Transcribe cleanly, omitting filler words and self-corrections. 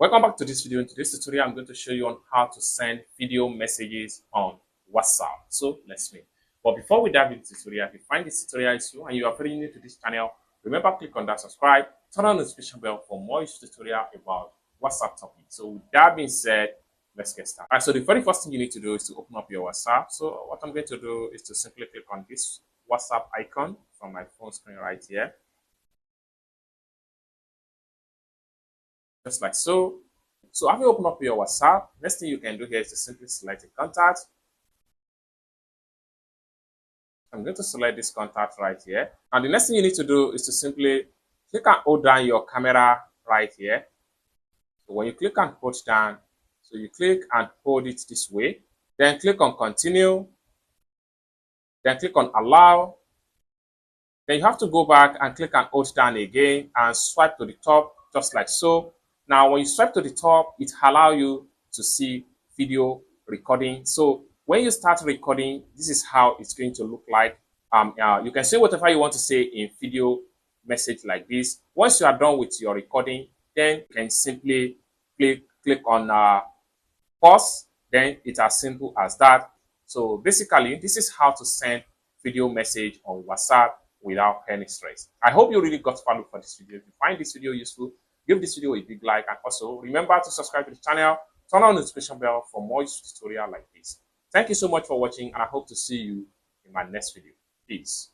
Welcome back to this video. In today's tutorial, I'm going to show you on how to send video messages on WhatsApp. So let's meet. But before we dive into the tutorial, if you find this tutorial useful and you are very new to this channel, remember click on that subscribe, turn on the notification bell for more tutorial about WhatsApp topics. So with that being said, let's get started. All right, so the very first thing you need to do is to open up your WhatsApp. So what I'm going to do is to simply click on this WhatsApp icon from my phone screen right here. Just like so. So after you open up your WhatsApp, next thing you can do here is to simply select a contact. I'm going to select this contact right here. And the next thing you need to do is to simply click and hold down your camera right here. So when you click and hold down, so you click and hold it this way. Then click on continue. Then click on allow. Then you have to go back and click and hold down again and swipe to the top just like so. Now, when you swipe to the top, it allows you to see video recording. So when you start recording, this is how it's going to look like. You can say whatever you want to say in video message like this. Once you are done with your recording, then you can simply click on pause. Then it's as simple as that. So basically, this is how to send video message on WhatsApp without any stress. I hope you really got value for this video. If you find this video useful, give this video a big like, and also remember to subscribe to the channel, turn on the notification bell for more tutorial like this. Thank you so much for watching, and I hope to see you in my next video. Peace.